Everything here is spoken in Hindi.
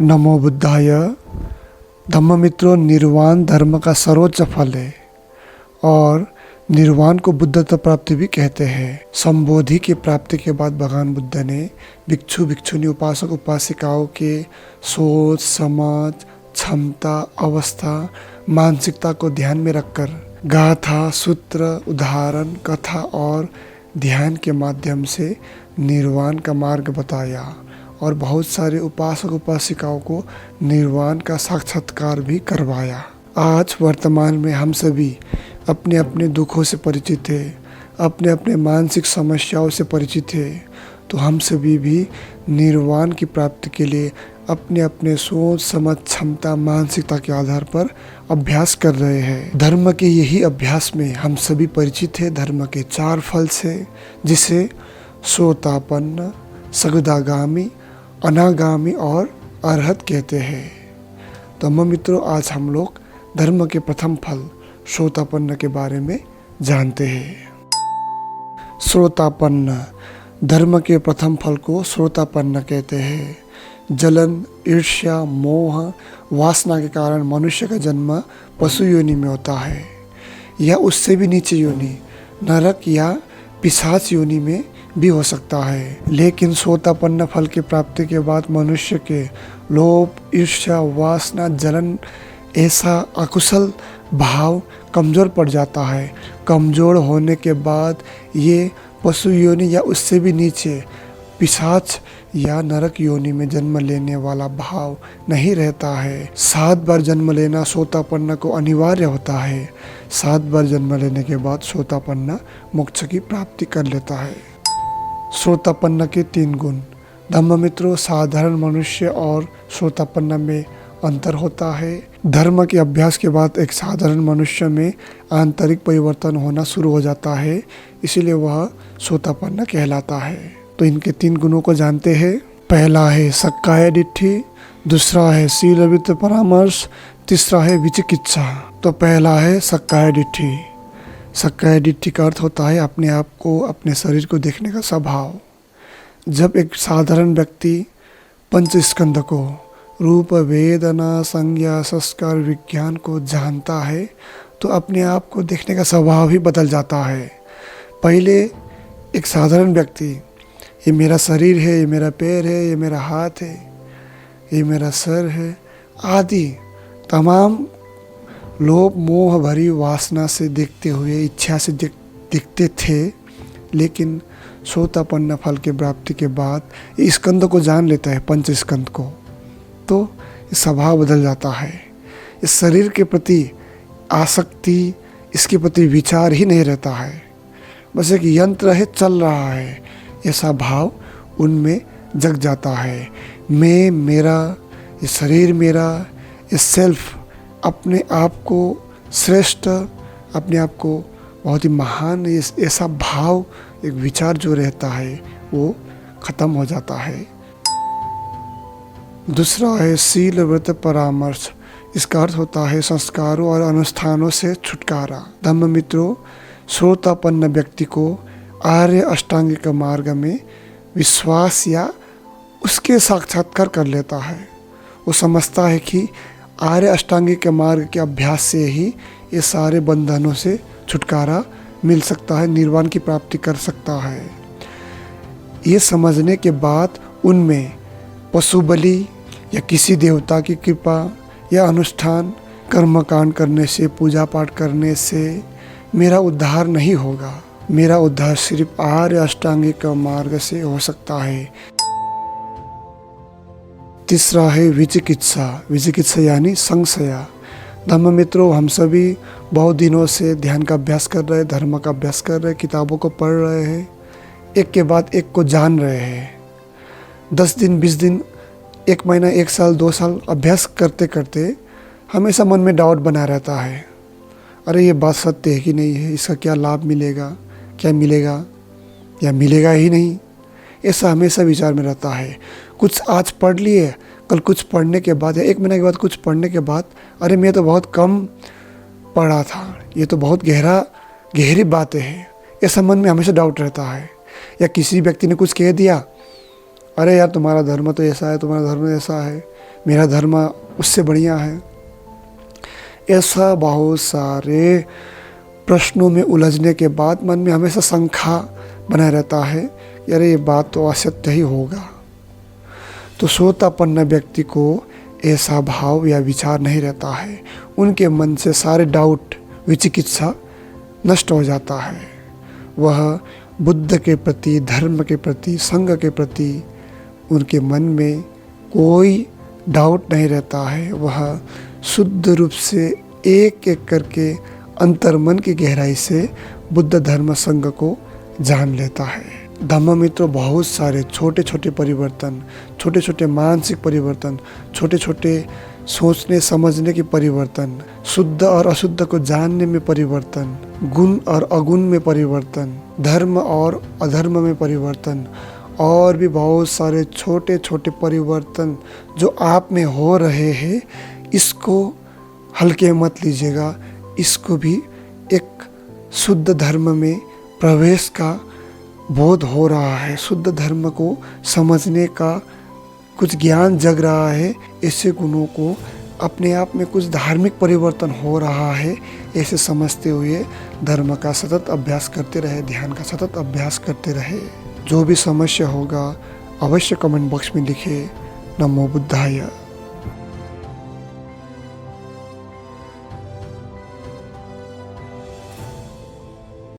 नमो बुद्धाय। धम्ममित्रों, निर्वाण धर्म का सर्वोच्च फल है और निर्वाण को बुद्धत्व प्राप्ति भी कहते हैं। संबोधि की प्राप्ति के बाद भगवान बुद्ध ने भिक्षु भिक्षुनी उपासक उपासिकाओं के सोच समझ क्षमता अवस्था मानसिकता को ध्यान में रखकर गाथा सूत्र उदाहरण कथा और ध्यान के माध्यम से निर्वाण का मार्ग बताया और बहुत सारे उपासक उपासिकाओं को निर्वाण का साक्षात्कार भी करवाया। आज वर्तमान में हम सभी अपने अपने दुखों से परिचित हैं, अपने अपने मानसिक समस्याओं से परिचित हैं, तो हम सभी भी निर्वाण की प्राप्ति के लिए अपने अपने सोच समझ क्षमता मानसिकता के आधार पर अभ्यास कर रहे हैं। धर्म के यही अभ्यास में हम सभी परिचित हैं धर्म के 4 फल से, जिसे सोतापन्न, सगदागामी, अनागामी और अरहत कहते हैं। तो मित्रों, आज हम लोग धर्म के प्रथम फल श्रोतापन्न के बारे में जानते हैं। श्रोतापन्न, धर्म के प्रथम फल को श्रोतापन्न कहते हैं। जलन ईर्ष्या मोह वासना के कारण मनुष्य का जन्म पशु योनि में होता है या उससे भी नीचे योनि नरक या पिशाच योनि में भी हो सकता है। लेकिन श्रोतापन्न फल की प्राप्ति के बाद मनुष्य के लोभ ईर्ष्या वासना जलन ऐसा अकुशल भाव कमज़ोर पड़ जाता है। कमज़ोर होने के बाद ये पशु योनि या उससे भी नीचे पिशाच या नरक योनि में जन्म लेने वाला भाव नहीं रहता है। 7 बार जन्म लेना श्रोतापन्न को अनिवार्य होता है। 7 बार जन्म लेने के बाद श्रोतापन्न मोक्ष की प्राप्ति कर लेता है। श्रोतापन्न के 3 गुण। धम्ममित्रों, साधारण मनुष्य और श्रोतापन्न में अंतर होता है। धर्म के अभ्यास के बाद एक साधारण मनुष्य में आंतरिक परिवर्तन होना शुरू हो जाता है, इसीलिए वह श्रोतापन्न कहलाता है। तो इनके 3 गुणों को जानते हैं। पहला है सक्काय दिट्ठि, दूसरा है शीलवित्त परामर्श, तीसरा है विचिकित्सा। तो पहला है सक्काय दिट्ठि। सक्काय दिट्ठि का अर्थ होता है अपने आप को अपने शरीर को देखने का स्वभाव। जब एक साधारण व्यक्ति पंच स्कंध को रूप वेदना संज्ञा संस्कार विज्ञान को जानता है तो अपने आप को देखने का स्वभाव ही बदल जाता है। पहले एक साधारण व्यक्ति ये मेरा शरीर है, ये मेरा पैर है, ये मेरा हाथ है, ये मेरा सर है आदि तमाम लोभ मोह भरी वासना से देखते हुए इच्छा से दिखते थे। लेकिन श्रोतापन्न फल की प्राप्ति के बाद इस स्कंद को जान लेता है, पंच स्कंद को, तो स्वभाव बदल जाता है। इस शरीर के प्रति आसक्ति, इसके प्रति विचार ही नहीं रहता है। बस एक यंत्र है, चल रहा है, ऐसा भाव उनमें जग जाता है। मैं मेरा, ये शरीर मेरा, ये सेल्फ, अपने आप को श्रेष्ठ, अपने आप को बहुत ही महान, ऐसा भाव एक विचार जो रहता है वो खत्म हो जाता है। दूसरा है शील व्रत परामर्श। इसका अर्थ होता है संस्कारों और अनुष्ठानों से छुटकारा। धम्ममित्रों, श्रोतापन्न व्यक्ति को आर्य अष्टांगिक मार्ग में विश्वास या उसके साक्षात्कार कर लेता है। वो समझता है कि आर्य अष्टांगिक के मार्ग के अभ्यास से ही ये सारे बंधनों से छुटकारा मिल सकता है, निर्वाण की प्राप्ति कर सकता है। ये समझने के बाद उनमें पशु बलि या किसी देवता की कृपा या अनुष्ठान कर्मकांड करने से पूजा पाठ करने से मेरा उद्धार नहीं होगा। मेरा उद्धार सिर्फ आर्य अष्टांगिक मार्ग से हो सकता है। तीसरा है विचिकित्सा। विचिकित्सा यानी संशय। धम्ममित्रों, हम सभी बहुत दिनों से ध्यान का अभ्यास कर रहे हैं, धर्म का अभ्यास कर रहे हैं, किताबों को पढ़ रहे हैं, एक के बाद एक को जान रहे हैं। 10 दिन 20 दिन 1 महीना 1 साल 2 साल अभ्यास करते करते हमेशा मन में डाउट बना रहता है, अरे ये बात सत्य है कि नहीं है, इसका क्या लाभ मिलेगा, क्या मिलेगा या मिलेगा ही नहीं, ऐसा हमेशा विचार में रहता है। कुछ आज पढ़ लिए, कल कुछ पढ़ने के बाद या 1 महीने के बाद कुछ पढ़ने के बाद अरे मैं तो बहुत कम पढ़ा था, ये तो बहुत गहरी बातें हैं, ऐसा मन में हमेशा डाउट रहता है। या किसी व्यक्ति ने कुछ कह दिया, अरे यार तुम्हारा धर्म तो ऐसा है, तुम्हारा धर्म ऐसा है, मेरा धर्म उससे बढ़िया है। ऐसा बहुत सारे प्रश्नों में उलझने के बाद मन में हमेशा शंका बना रहता है कि अरे ये बात तो असत्य ही होगा। तो श्रोतापन्न व्यक्ति को ऐसा भाव या विचार नहीं रहता है। उनके मन से सारे डाउट, विचिकित्सा नष्ट हो जाता है। वह बुद्ध के प्रति, धर्म के प्रति, संघ के प्रति उनके मन में कोई डाउट नहीं रहता है। वह शुद्ध रूप से एक एक करके अंतर्मन की गहराई से बुद्ध धर्म संघ को जान लेता है। धम्म मित्रों, बहुत सारे छोटे छोटे परिवर्तन, छोटे छोटे मानसिक परिवर्तन, छोटे छोटे सोचने समझने के परिवर्तन, शुद्ध और अशुद्ध को जानने में परिवर्तन, गुण और अगुण में परिवर्तन, धर्म और अधर्म में परिवर्तन, और भी बहुत सारे छोटे छोटे परिवर्तन जो आप में हो रहे हैं, इसको हल्के मत लीजिएगा। इसको भी एक शुद्ध धर्म में प्रवेश का बोध हो रहा है। शुद्ध धर्म को समझने का कुछ ज्ञान जग रहा है। ऐसे गुणों को अपने आप में कुछ धार्मिक परिवर्तन हो रहा है, ऐसे समझते हुए धर्म का सतत अभ्यास करते रहे, ध्यान का सतत अभ्यास करते रहे। जो भी समस्या होगा अवश्य कमेंट बॉक्स में लिखे। नमो बुद्धाय।